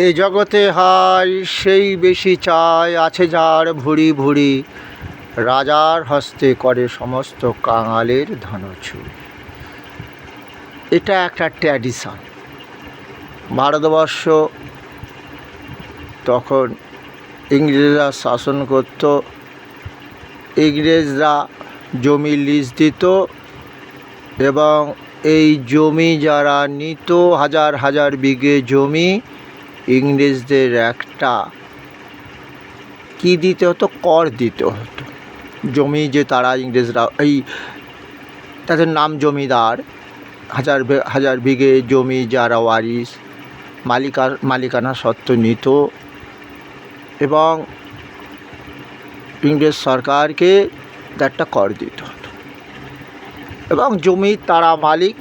এই জগতে হায় সেই বেশি চায়, আছে যার ভুরি ভুরি, রাজার হস্তে করে সমস্ত কাঙালের ধনচুরি। এটা একটা ট্র্যাডিশন। ভারতবর্ষ তখন ইংরেজরা শাসন করত, ইংরেজরা জমি লিজ দিত এবং এই জমি যারা নিত, হাজার হাজার বিঘে জমি, ইংরেজদের একটা কি দিতে হতো, কর দিতে হতো। জমি যে তারা ইংরেজরা, এই তাদের নাম জমিদার, হাজার হাজার বিঘে জমি যারা ওয়ারিশ মালিকানা সত্ত্ব নিত এবং ইংরেজ সরকারকে একটা কর দিতে হতো এবং জমির তারা মালিক,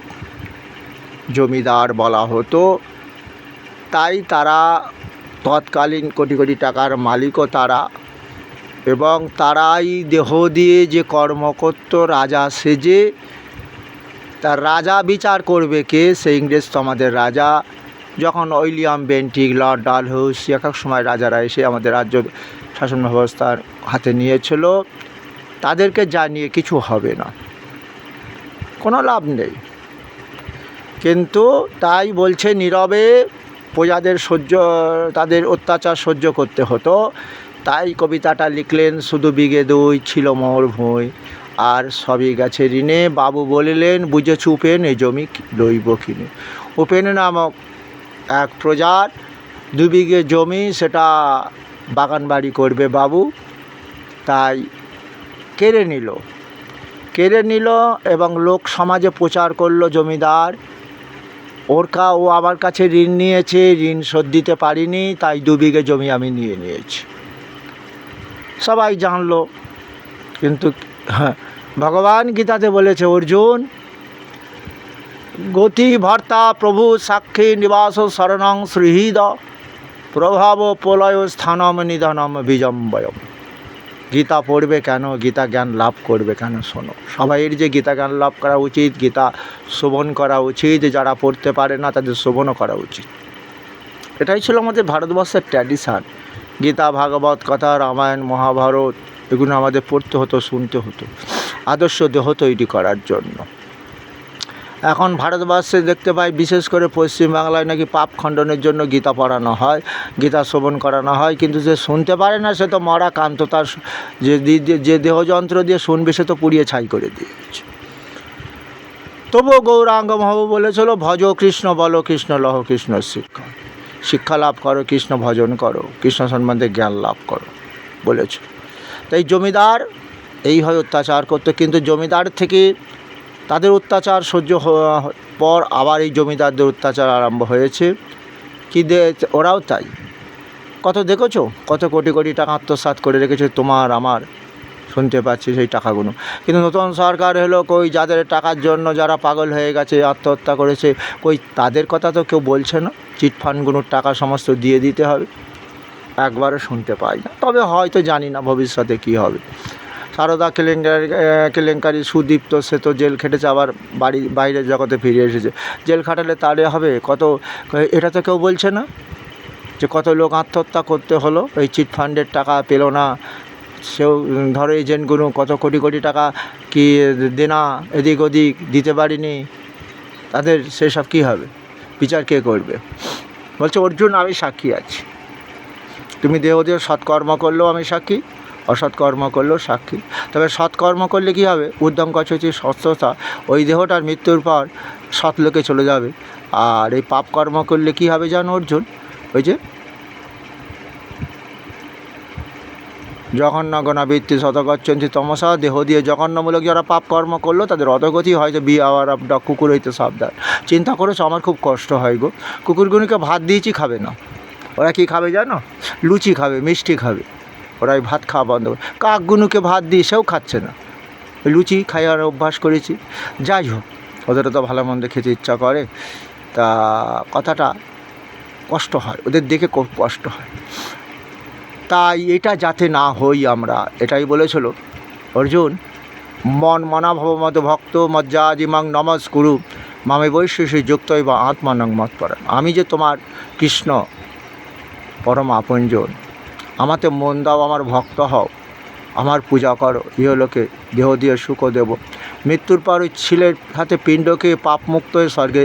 জমিদার বলা হতো। তাই তারা তৎকালীন কোটি কোটি টাকার মালিকও তারা, এবং তারাই দেহ দিয়ে যে কর্ম করত রাজা সেজে। তার রাজা বিচার করবে কে? সে ইংরেজ তো আমাদের রাজা। যখন উইলিয়াম বেন্টিক, লর্ড ডালহৌসি, এক এক সময় রাজারা এসে আমাদের রাজ্য শাসন ব্যবস্থার হাতে নিয়েছিল, তাদেরকে জানিয়ে কিছু হবে না, কোনো লাভ নেই। কিন্তু তাই বলছে নীরবে প্রজাদের তাদের অত্যাচার সহ্য করতে হতো। তাই কবিতাটা লিখলেন, শুধু বিঘে দুই ছিল মোর ভুঁই, আর সবই গেছে ঋণে, বাবু বলিলেন বুঝেছ উপেন, এ জমি লইব কিনে। উপেন নামক এক প্রজার 2 বিঘে জমি, সেটা বাগান বাড়ি করবে বাবু, তাই কেড়ে নিল এবং লোক সমাজে প্রচার করলো জমিদার ও আমার কাছে ঋণ নিয়েছে, ঋণ শোধ দিতে পারিনি, তাই 2 বিঘে জমি আমি নিয়ে নিয়েছি। সবাই জানলো। কিন্তু ভগবান গীতাতে বলেছে, অর্জুন, গতি ভর্তা প্রভু সাক্ষী নিবাস শরণং শ্রীহৃদ প্রভাব প্রলয় স্থানম নিধনম বিজম্বয়ম। গীতা পড়বে কেন? গীতা জ্ঞান লাভ করবে কেন? শোনো, সবাইয়ের যে গীতা জ্ঞান লাভ করা উচিত, গীতা শ্রবণ করা উচিত, যারা পড়তে পারে না তাদের শ্রবণও করা উচিত। এটাই ছিল আমাদের ভারতবর্ষের ট্র্যাডিশান। গীতা, ভাগবত কথা, রামায়ণ, মহাভারত, এগুলো আমাদের পড়তে হতো, শুনতে হতো, আদর্শ দেহ তৈরি করার জন্য। এখন ভারতবর্ষে দেখতে পাই, বিশেষ করে পশ্চিমবাংলায় নাকি পাপ খণ্ডনের জন্য গীতা পড়ানো হয়, গীতা শ্রবণ করানো হয়, কিন্তু যে শুনতে পারে না সে তো মরা কান্ত, তার যে দেহযন্ত্র দিয়ে শুনবে সে তো পুড়িয়ে ছাই করে দিয়েছে। তবুও গৌরাঙ্গ মহাপ্রভু বলেছিল, ভজ কৃষ্ণ বলো কৃষ্ণ লহ কৃষ্ণ শিক্ষা লাভ করো, কৃষ্ণ ভজন করো, কৃষ্ণ সম্বন্ধে জ্ঞান লাভ করো বলেছিল। তাই জমিদার এইভাবে অত্যাচার করতো, কিন্তু জমিদার থেকে তাদের অত্যাচার সহ্য পর আবার এই জমিদারদের অত্যাচার আরম্ভ হয়েছে। ওরাও তাই, কত দেখেছো, কত কোটি কোটি টাকা আত্মসাৎ করে রেখেছে তোমার আমার, শুনতে পাচ্ছি সেই টাকাগুলো। কিন্তু নতুন সরকার হলো, কই যাদের টাকার জন্য যারা পাগল হয়ে গেছে, আত্মহত্যা করেছে, কই তাদের কথা তো কেউ বলছে না। চিটফান্ডগুলোর টাকা সমস্ত দিয়ে দিতে হবে, একবারও শুনতে পাই না। তবে হয়তো জানি না ভবিষ্যতে কী হবে। সারদা কেলেঙ্কারি সুদীপ্ত, সে তো জেল খেটেছে, আবার বাইরের জগতে ফিরে এসেছে। জেল খাটালে তাহলে হবে কত? এটা তো কেউ বলছে না যে কত লোক আত্মহত্যা করতে হলো, এই চিটফান্ডের টাকা পেল না। সেও ধরো এজেন্টগুলো কত কোটি কোটি টাকা কি দেনা এদিক ওদিক দিতে পারিনি, তাদের সেসব কী হবে? বিচার কে করবে? বলছে অর্জুন, আমি সাক্ষী আছি, তুমি দেহ সৎকর্ম করলেও আমি সাক্ষী, অসৎকর্ম করলেও সাক্ষী। তবে সৎকর্ম করলে কী হবে? উদ্যম কচি সস্ততা, ওই দেহটার মৃত্যুর পর সৎলোকে চলে যাবে। আর এই পাপ কর্ম করলে কী হবে জানো অর্জুন? ওই যে জঘন্যগণা বৃত্তি শতগচ্ছন্তি তমসা, দেহ দিয়ে জঘন্যমূলক যারা পাপ কর্ম করলো তাদের অধগতি হয়তো বিআওয়ার অফ ডগ, কুকুর হইতে সাবধান। চিন্তা করেছো, আমার খুব কষ্ট হয় গো। কুকুরগুলোকে ভাত দিয়েছি, খাবে না। ওরা কী খাবে জানো? লুচি খাবে, মিষ্টি খাবে। ওরাই ভাত খাওয়া বন্ধ করে। কাকগুনুকে ভাত দিই, সেও খাচ্ছে না, লুচি খাইয়ার অভ্যাস করেছি। যাই হোক, ওদেরও তো ভালো মন্দ খেতে ইচ্ছা করে, তা কথাটা কষ্ট হয়, ওদের দেখে খুব কষ্ট হয়। তাই এটা যাতে না হই আমরা, এটাই বলেছিল অর্জুন, মন মনাভব মত ভক্ত মজ্জাজিমাং নমস্কুরু মামে বৈশেষী যুক্ত বা আত্মানং মৎপরাং। আমি যে তোমার কৃষ্ণ, পরম আপনজন। আমাতে মন দাও, আমার ভক্ত হও, আমার পূজা করো, ইহলোকে দেহ দিয়ে সুখ দেব। মৃত্যুর পর ওই ছেলের হাতে পিণ্ডকে পাপমুক্ত হয়ে স্বর্গে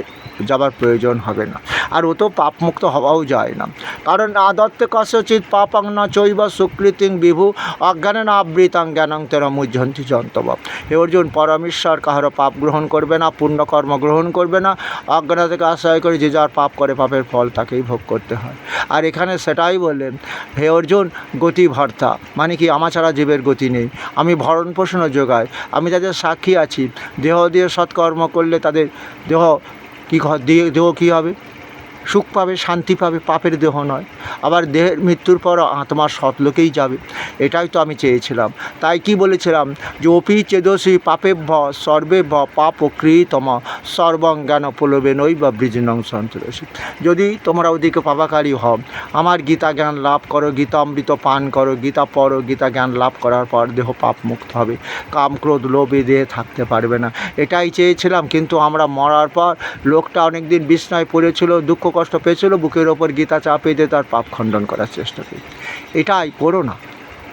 যাবার প্রয়োজন হবে না। আর ও তো পাপমুক্ত হওয়াও যায় না, কারণ আদত্তে কস্যচিৎ পাপাং না চৈব সুকৃতিং বিভু অজ্ঞানে না আবৃতাং জ্ঞানাং তেরা মুহ্যন্তি যন্তব। হে অর্জুন, পরমেশ্বর কাহারও পাপ গ্রহণ করবে না, পুণ্যকর্ম গ্রহণ করবে না। অজ্ঞান থেকে আশ্রয় করে যে যার পাপ করে, পাপের ফল তাকেই ভোগ করতে হয়। আর এখানে সেটাই বললেন, হে অর্জুন, গতি ভর্তা মানে কি, আমার ছাড়া জীবের গতি নেই। আমি ভরণ পোষণ যোগাই, আমি তাদের সাক্ষী আছি। দেহ দিয়ে সৎকর্ম করলে তাদের দেহ দেহ কী হবে? সুখ পাবে, শান্তি পাবে, পাপের দেহ নয়। আবার দেহের মৃত্যুর পর আত্মা সৎলোকেই যাবে। এটাই তো আমি চেয়েছিলাম। তাই কি বলেছিলাম যে অপি চেদসী পাপেভ্য সর্বেভ্য পাপকৃতম সর্বং জ্ঞান প্রলোভেনৈ বা বৃজনং সন্তোষী। যদি তোমরা ওদিকে পাপাকারী হও, আমার গীতা জ্ঞান লাভ করো, গীতা অমৃত পান করো, গীতা পড়ো, গীতা জ্ঞান লাভ করার পর দেহ পাপ মুক্ত হবে, কাম ক্রোধ লোভে দেহে থাকতে পারবে না। এটাই চেয়েছিলাম। কিন্তু আমরা মরার পর লোকটা অনেক দিন বিছনায় পড়েছিল, দুঃখ কষ্ট পেয়েছিল, বুকের ওপর গীতা চাপিয়ে দিয়ে তার পাপ খণ্ডন করার চেষ্টা করি। এটাই করো না।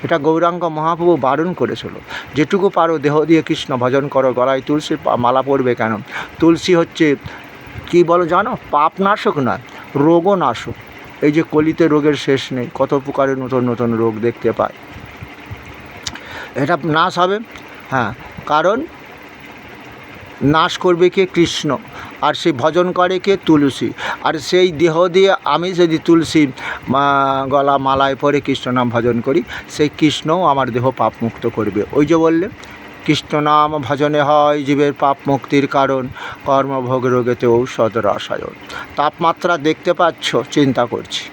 এটা গৌরাঙ্গ মহাপ্রভু বারণ করেছিল, যেটুকু পারো দেহ দিয়ে কৃষ্ণ ভজন করো। গলায় তুলসী মালা পড়বে কেন? তুলসী হচ্ছে কি বলো জানো? পাপ নাশক নয়, রোগও নাশক। এই যে কলিতে রোগের শেষ নেই, কত প্রকারের নতুন নতুন রোগ দেখতে পায়। এটা নাশ হবে, হ্যাঁ, কারণ নাশ করবে কে? কৃষ্ণ। আর সেই ভজন করে কে? তুলসী। আর সেই দেহ দিয়ে আমি যদি তুলসী গলা মালায় পরে কৃষ্ণ নাম ভজন করি, সেই কৃষ্ণও আমার দেহ পাপ মুক্ত করবে। ওই যে বললে, কৃষ্ণ নাম ভজনে হয় জীবের পাপ মুক্তির কারণ, কর্মভোগ রোগেতে ঔষধ রসায়ন। তাপমাত্রা দেখতে পাচ্ছ, চিন্তা করছি,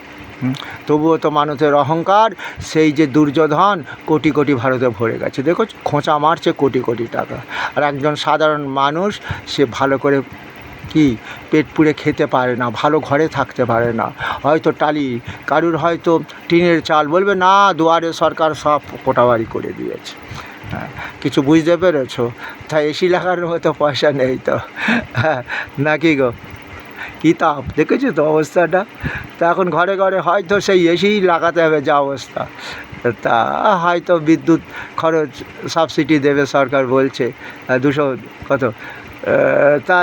তবুও তো মানুষের অহংকার। সেই যে দুর্যোধন কোটি কোটি ভারতে ভরে গেছে, দেখো খোঁচা মারছে কোটি কোটি টাকা। আর একজন সাধারণ মানুষ, সে ভালো করে কি পেট পুড়ে খেতে পারে না, ভালো ঘরে থাকতে পারে না। হয়তো টালি, কারুর হয়তো টিনের চাল, বলবে না দুয়ারে সরকার সব কোটাবাড়ি করে দিয়েছে। হ্যাঁ, কিছু বুঝতে পেরেছ? তাই এসি লাগানোর মতো পয়সা নেই তো, হ্যাঁ নাকি গো? কী তাপ দেখেছো তো অবস্থাটা? তা এখন ঘরে ঘরে হয়তো সেই এসিই লাগাতে হবে যা অবস্থা। তা হয়তো বিদ্যুৎ খরচ সাবসিডি দেবে সরকার বলছে, 200 কত, তা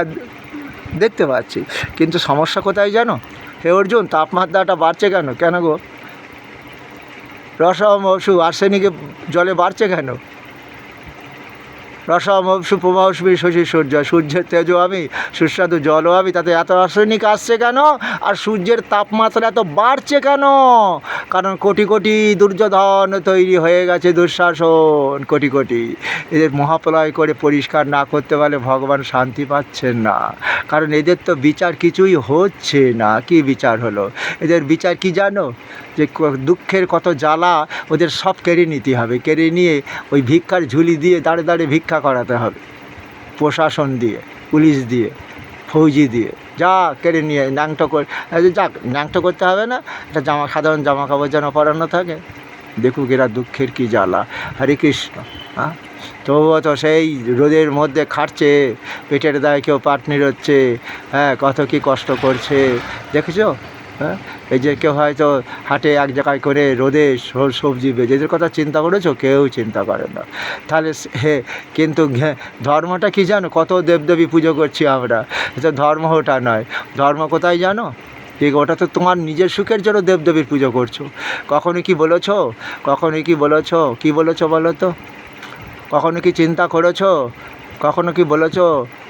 দেখতে পাচ্ছি। কিন্তু সমস্যা কোথায় জানো? হে অর্জুন, তাপমাত্রাটা বাড়ছে কেন? কেন গো? রসম অংশু আর্সেনিকে জলে বাড়ছে কেন? রসম অংশু প্রভাবী শশী সূর্য, সূর্যের তেজও আমি, সুস্বাদু জলও আমি, তাতে এত আর্সেনিক আসছে কেন? আর সূর্যের তাপমাত্রা এত বাড়ছে কেন? কারণ কোটি কোটি দুর্যোধন তৈরি হয়ে গেছে, দুঃশাসন কোটি কোটি। এদের মহাপ্রলয় করে পরিষ্কার না করতে পারলে ভগবান শান্তি পাচ্ছেন না। কারণ এদের তো বিচার কিছুই হচ্ছে না। কি বিচার হলো? এদের বিচার কি জানো? যে দুঃখের কত জ্বালা ওদের সব কেড়ে নিতে হবে, কেড়ে নিয়ে ওই ভিক্ষার ঝুলি দিয়ে দাঁড়ে দাঁড়ে ভিক্ষা করাতে হবে, প্রশাসন দিয়ে, পুলিশ দিয়ে, ফৌজি দিয়ে, যা কেড়ে নিয়ে ন্যাংটো করে, যাক ন্যাংটো করতে হবে না, একটা সাধারণ জামা কাপড় যেন পরানো থাকে। দেখুক এরা দুঃখের কী জ্বালা। হরে কৃষ্ণ। হ্যাঁ, তবুও তো সেই রোদের মধ্যে খাটছে, পেটের দায়ে কেউ পাটনি হচ্ছে, হ্যাঁ, কত কী কষ্ট করছে দেখেছো? হ্যাঁ, এই যে কেউ হয়তো হাটে এক জায়গায় করে রোদে সবজি বেচে, এদের কথা চিন্তা করেছো? কেউ চিন্তা করে না। তাহলে কিন্তু ধর্মটা কি জানো? কত দেবদেবী পুজো করছি আমরা, এটা ধর্ম ওটা নয়। ধর্ম কোথায় জানো? ঠিক, ওটা তো তোমার নিজের সুখের জন্য দেবদেবীর পুজো করছো। কখনো কি বলেছো? কখনো কি বলেছো? কী বলেছো বলো তো? কখনো কি চিন্তা করেছো? কখনো কি বলেছো?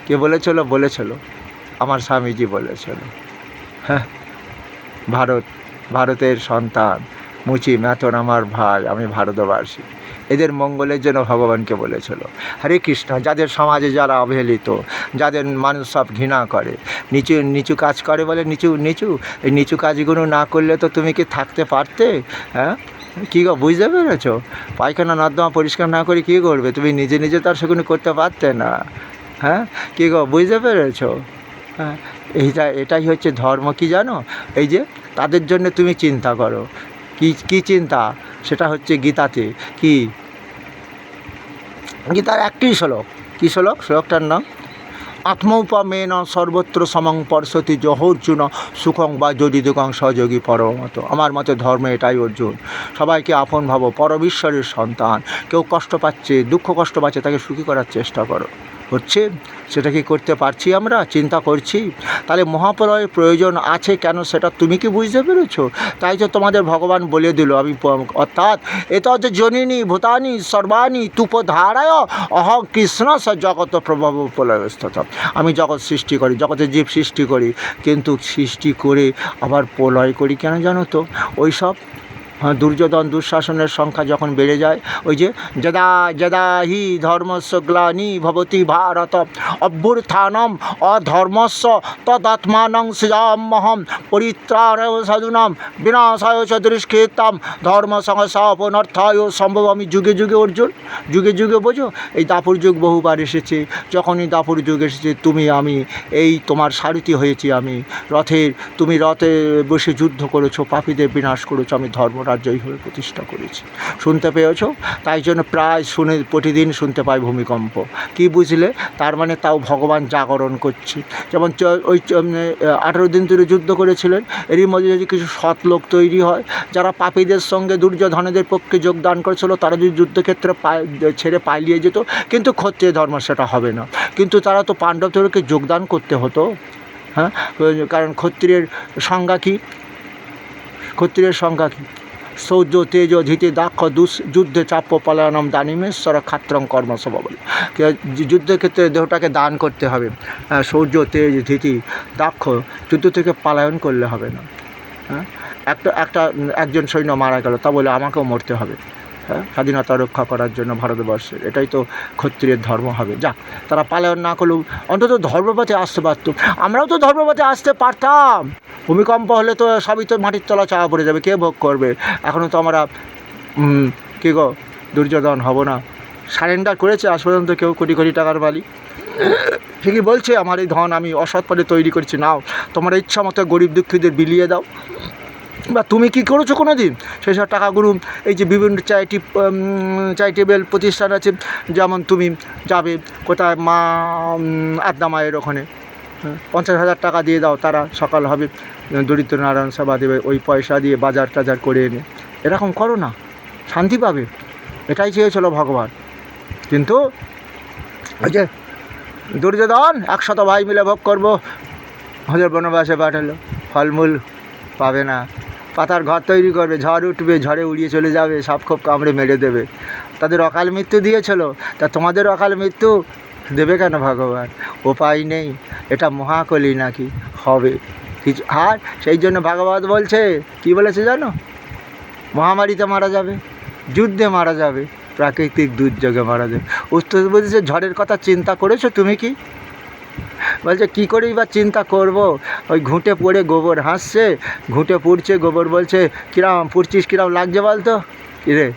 কে বলেছিল? আমার স্বামীজি বলেছিল। হ্যাঁ, ভারতের সন্তান, মুচি ম্যাথন আমার ভাই, আমি ভারতবাসী, এদের মঙ্গলের জন্য ভগবানকে বলেছিল। হরে কৃষ্ণ। যাদের সমাজে যারা অবহেলিত, যাদের মানুষ সব ঘৃণা করে, নিচু নিচু কাজ করে বলে নিচু, এই নিচু কাজগুলো না করলে তো তুমি কি থাকতে পারতে? হ্যাঁ, কী গো, বুঝতে পেরেছো? পায়খানা নর্দমা পরিষ্কার না করে কী করবে? তুমি নিজে নিজে তার সেগুলো করতে পারতে না। হ্যাঁ, কী গো, বুঝতে পেরেছো? হ্যাঁ, এটাই হচ্ছে ধর্ম। কি জানো? এই যে তাদের জন্য তুমি চিন্তা করো। কি চিন্তা? সেটা হচ্ছে গীতাতে। কি গীতার একটি শ্লোক, কী শ্লোক? শ্লোকটার নাম আত্মৌপমেন সর্বত্র সমং পর্ষতি জহর্জুন সুখং বা যদি দুঃখং সহযোগী পরমত। আমার মতে ধর্ম এটাই অর্জুন, সবাইকে আপন ভাবো, পরমেশ্বরের সন্তান। কেউ কষ্ট পাচ্ছে, দুঃখ কষ্ট পাচ্ছে, তাকে সুখী করার চেষ্টা করো। হচ্ছে সেটা কি করতে পারছি আমরা? চিন্তা করছি? তাহলে মহাপ্রলয়ের প্রয়োজন আছে কেন সেটা তুমি কি বুঝতে পেরেছো? তাই তো তোমাদের ভগবান বলে দিল, আমি অর্থাৎ এতদ জনিনী ভূতানি সর্বাণি তুপধারায় অহং কৃষ্ণ স জগত প্রভাব প্রলয়স্থ। আমি জগৎ সৃষ্টি করি, জগতে জীব সৃষ্টি করি, কিন্তু সৃষ্টি করে আবার প্রলয় করি কেন জানো তো? ওই সব দুর্যোধন দুঃশাসনের সংখ্যা যখন বেড়ে যায়, ওই যে যদা যদা হি ধর্মস্য গ্লানি ভবতি ভারত অভ্যুত্থানম অধর্মস্য তদাত্মানং সৃজাম্যহম পরিত্রাণায় সাধুনাম বিনাশায় চ দুষ্কৃতাম ধর্ম সংস্থাপনার্থায় সম্ভব। আমি যুগে যুগে অর্জুন, যুগে যুগে বোঝো, এই দাপুর যুগ বহুবার এসেছে। যখনই দাপুর যুগ এসেছে, তুমি আমি এই তোমার সারথি হয়েছি আমি রথের। তুমি রথে বসে যুদ্ধ করেছো, পাপীদের বিনাশ করেছো, আমি ধর্মরাজ্যই হয়ে প্রতিষ্ঠা করেছি। শুনতে পেয়েছো? তাই জন্য প্রায় প্রতিদিন শুনতে পাই ভূমিকম্প। কি বুঝলে? তার মানে তাও ভগবান জাগরণ করছে। যেমন ওই 18 দিন ধরে যুদ্ধ করেছিলেন, এরই মধ্যে যদি কিছু সৎ লোক তৈরি হয়, যারা পাপীদের সঙ্গে দুর্যোধনদের পক্ষে যোগদান করেছিল, তারা যদি যুদ্ধক্ষেত্রে ছেড়ে পালিয়ে যেত, কিন্তু ক্ষত্রিয় ধর্ম সেটা হবে না। কিন্তু তারা তো পাণ্ডবদেরকে যোগদান করতে হতো, হ্যাঁ, কারণ ক্ষত্রিয়ের সংজ্ঞা কী? ক্ষত্রিয়ের সংজ্ঞা কী? সৌর্য তেজ ধীতি দাক্ষ যুদ্ধে চাপ্য পলায়নম দানিমেশ্বর খাত্রং কর্মসব বলে। যুদ্ধক্ষেত্রে দেহটাকে দান করতে হবে। সৌর্য তেজ ধীতি দাক্ষ, যুদ্ধ থেকে পলায়ন করলে হবে না। হ্যাঁ, একজন সৈন্য মারা গেল, তা বলে আমাকেও মরতে হবে? হ্যাঁ, স্বাধীনতা রক্ষা করার জন্য ভারতবর্ষের, এটাই তো ক্ষত্রিয়ের ধর্ম হবে। যাক, তারা পালায়ন না করলেও অন্তত ধর্মপথে আসতে পারত। আমরাও তো ধর্মপথে আসতে পারতাম। ভূমিকম্প হলে তো সবই তো মাটির তলা চাওয়া পড়ে যাবে, কে ভোগ করবে? এখনও তো আমরা কী গো দুর্যোধন হব না। সারেন্ডার করেছে আজ পর্যন্ত কেউ কোটি কোটি টাকার মালিক। ঠিকই বলছে, আমার এই ধন আমি অসৎ পথে তৈরি করেছি, নাও তোমরা ইচ্ছা মতো গরিব দুঃখীদের বিলিয়ে দাও। বা তুমি কি করেছো কোনো দিন? সেই সব টাকাগুলো এই যে বিভিন্ন চ্যারিটেবল প্রতিষ্ঠান আছে, যেমন তুমি যাবে কোথায় মা আদ্যা মায়ের ওখানে 50,000 টাকা দিয়ে দাও, তারা সকাল হবে দরিদ্র নারায়ণ সেবা দেবে, ওই পয়সা দিয়ে বাজার টাজার করে এনে এরকম করো না, শান্তি পাবে। এটাই চেয়েছিল ভগবান। কিন্তু ওই যে দুর্যোধন 100 ভাই মিলে ভোগ করবো, হজর বনবাসে পাঠালো, ফলমূল পাবে না, পাতার ঘর তৈরি করবে, ঝড় উঠবে, ঝড়ে উড়িয়ে চলে যাবে, সাপ খোপ কামড়ে মেরে দেবে। তাদের অকাল মৃত্যু দিয়েছিল, তা তোমাদের অকাল মৃত্যু দেবে কেন ভগবান? উপায় নেই, এটা মহাকলি নাকি হবে কিছু। আর সেই জন্য ভাগবত বলছে, কি বলেছে জানো? মহামারীতে মারা যাবে, যুদ্ধে মারা যাবে, প্রাকৃতিক দুর্যোগে মারা যাবে। উত্তর বলছে ঝড়ের কথা চিন্তা করেছো তুমি কি? বলছে কী করেই বা চিন্তা করব? ওই ঘুঁটে পড়ে গোবর হাসছে, ঘুঁটে পুড়ছে, গোবর বলছে কিরম পুড়ছিস, কিরম লাগছে বলতো? কিরে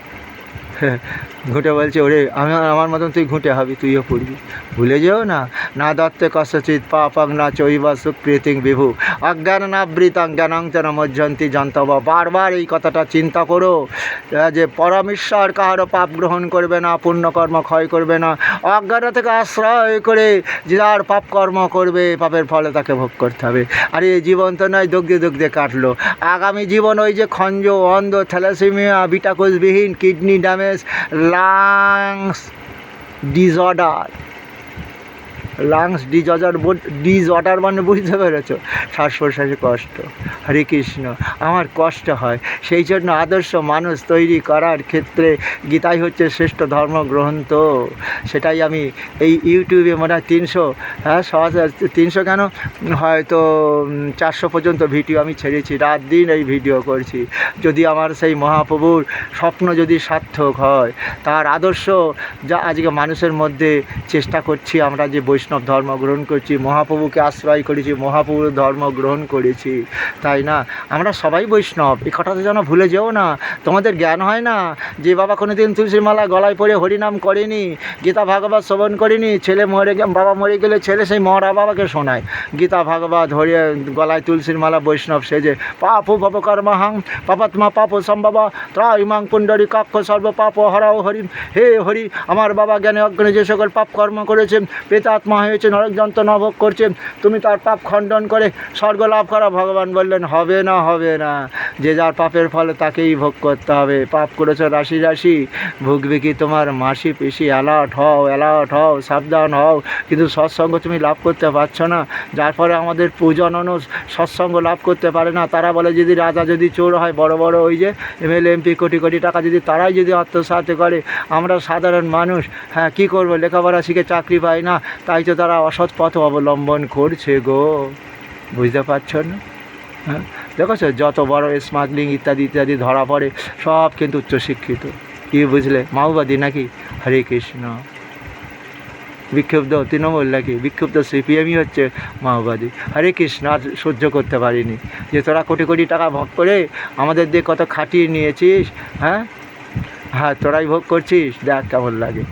ঘুঁটে বলছে, ওরে আমার মতন তুই ঘুঁটে হবি, তুইও পড়বি, ভুলে যেও না। না দত্তে কস্যচিৎ পাপং না চৈবা সুকৃতিং বিভু অজ্ঞান নাবৃতং জ্ঞানং তেন মজ্জন্তি জন্তব। বারবার এই কথাটা চিন্তা করো যে পরমেশ্বর কাহারও পাপ গ্রহণ করবে না, পুণ্যকর্ম ক্ষয় করবে না। অজ্ঞান থেকে আশ্রয় করে যার পাপ কর্ম করবে, পাপের ফলে তাকে ভোগ করতে হবে। আর এই জীবন তো নয় দগ্ধে দগ্ধে কাটলো, আগামী জীবন ওই যে খঞ্জ, অন্ধ, থ্যালাসেমিয়া, বিটাকোষবিহীন, kidney damage, lungs disorder. Disorder মানে বুঝতে পেরেছো? শ্বাস প্রশ্বাসে কষ্ট। হরে কৃষ্ণ, আমার কষ্ট হয়, সেই জন্য আদর্শ মানুষ তৈরি করার ক্ষেত্রে গীতাই হচ্ছে শ্রেষ্ঠ ধর্মগ্রন্থ। সেটাই আমি এই ইউটিউবে মনে হয় 300 কেন হয়তো 400 পর্যন্ত ভিডিও আমি ছেড়েছি, রাত দিন এই ভিডিও করছি। যদি আমার সেই মহাপ্রভুর স্বপ্ন যদি সার্থক হয়, তার আদর্শ যা আজকে মানুষের মধ্যে চেষ্টা করছি, আমরা যে বৈষ্ণব ধর্ম গ্রহণ করছি, মহাপ্রভুকে আশ্রয় করেছি, মহাপ্রভুর ধর্ম গ্রহণ করেছি, তাই না? আমরা সবাই বৈষ্ণব, এই কথাটা যেন ভুলে যেও না। তোমাদের জ্ঞান হয় না যে বাবা কোনো দিন তুলসীর মালা গলায় পরে হরিনাম করেনি, গীতা ভাগবত শ্রবণ করেনি, বাবা মরে গেলে ছেলে সেই মরা বাবাকে শোনায় গীতা ভাগবত, গলায় তুলসীর মালা, বৈষ্ণব সেজে। পাপো ভব কর্মহাং পাপাত্মা পাপ সম্ভব ত্রাইমাং পুণ্ডরী কাক্ষ সর্ব পাপ হরাও হরি। হে হরি, আমার বাবা জ্ঞানে অজ্ঞানে যে সকল পাপ কর্ম করেছেন, প্রেতাত্মা আত্মা হয়েছে, নরক যন্ত্রণা ভোগ করছে, তুমি তার পাপ খণ্ডন করে স্বর্গ লাভ করা। ভগবান বললেন হবে না, হবে না, যে যার পাপের ফলে তাকেই ভোগ করতে হবে। পাপ করেছো রাশি রাশি, ভুগবে কি তোমার মাসি পিসি। অ্যালার্ট হও, অ্যালার্ট হও, সাবধান হও। কিন্তু সৎসঙ্গ তুমি লাভ করতে পারছো না, যার ফলে আমাদের পূজননও সৎসঙ্গ লাভ করতে পারে না। তারা বলে যদি রাজা যদি চোর হয়, বড় বড় ওই যে এমএলএ এমপি কোটি কোটি টাকা যদি তারাই যদি আত্মসাৎ করে, আমরা সাধারণ মানুষ হ্যাঁ কী করবো, লেখাপড়া শিখে চাকরি পাই না, তাই তো তারা অসৎ পথ অবলম্বন করছে গো। বুঝতে পারছো না? হ্যাঁ দেখেছো, যত বড় স্মাগলিং ইত্যাদি ইত্যাদি ধরা পড়ে সব কিন্তু উচ্চশিক্ষিত। কী বুঝলে, মাওবাদী নাকি? হরে কৃষ্ণ। বিক্ষুব্ধ তৃণমূল নাকি? বিক্ষুব্ধ সিপিএমই হচ্ছে মাওবাদী। হরে কৃষ্ণ। আর সহ্য করতে পারিনি যে তোরা কোটি কোটি টাকা ভোগ করে আমাদের দিয়ে কত খাটিয়ে নিয়েছিস। হ্যাঁ হ্যাঁ, তোরাই ভোগ করছিস, দেখ কেমন লাগে।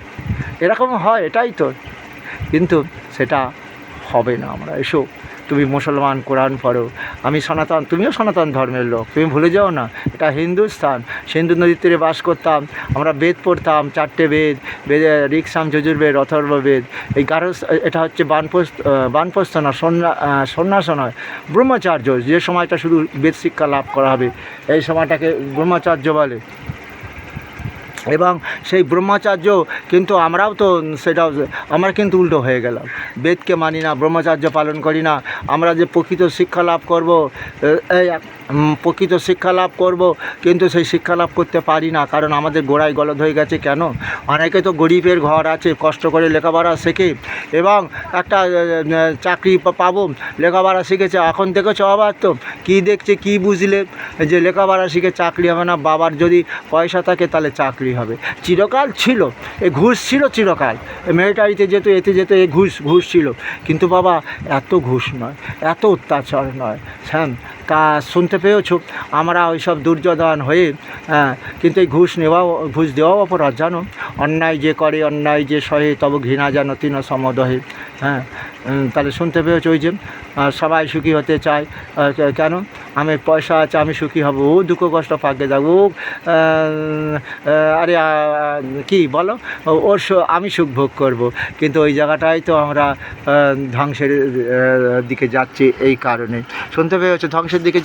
এরকম হয়, এটাই তো। কিন্তু সেটা হবে না। আমরা এসো, তুমি মুসলমান, কোরআন পড়ো, আমি সনাতন, তুমিও সনাতন ধর্মের লোক, তুমি ভুলে যাও না এটা হিন্দুস্থান। সিন্ধু নদীর তীরে বাস করতাম আমরা, বেদ পড়তাম, 4টে বেদ, বেদে ঋক্সাম যজুর্বেদ অথর্ববেদ। এই এটা হচ্ছে বানপ্রস্থ না, সন্ন্যাস নয়, ব্রহ্মচার্য। যে সময়টা শুধু বেদ শিক্ষা লাভ করা হবে এই সময়টাকে ব্রহ্মচার্য বলে। এবং সেই ব্রহ্মচার্য কিন্তু আমরাও তো সেটাও, আমরা কিন্তু উল্টো হয়ে গেলাম। বেদকে মানি না, ব্রহ্মচার্য পালন করি না। আমরা যে প্রকৃত শিক্ষা লাভ করব, প্রকৃত শিক্ষা লাভ করব, কিন্তু সেই শিক্ষা লাভ করতে পারি না, কারণ আমাদের গোড়ায় গলদ হয়ে গেছে। কেন? অনেকে তো গরিবের ঘর আছে, কষ্ট করে লেখাপড়া শেখে এবং একটা চাকরি পাবো, লেখাপড়া শিখেছে। এখন দেখেছো আবার তো কী দেখছে, কী বুঝলে যে লেখাপড়া শিখে চাকরি হবে না। বাবার যদি পয়সা থাকে তাহলে চাকরি হবে। চিরকাল ছিল, এই ঘুষ ছিল চিরকাল, মিলিটারিতে যেত, এতে যেত, এই ঘুষ ছিল। কিন্তু বাবা এত ঘুষ নয়, এত অত্যাচার নয়। হ্যাঁ, তা শুনতে পেয়েছো, আমরা ওই সব দুর্যোধন হয়ে কিন্তু এই ঘুষ দেওয়াও অপরাধ জানো। অন্যায় যে করে, অন্যায় যে সহে, তবে ঘৃণা যেন তিন সমদহে। হ্যাঁ, তাহলে শুনতে পেয়েছো ওই যে সবাই সুখী হতে চায়, কেন? আমি পয়সা আছে, আমি সুখী হব, ও দুঃখ কষ্ট পাকে যাবো, আরে কি বলো, আমি সুখ ভোগ করবো। কিন্তু ওই জায়গাটাই তো আমরা ধ্বংসের দিকে যাচ্ছি। এই কারণে শুনতে পেয়েছো, ধ্বংসের দিকে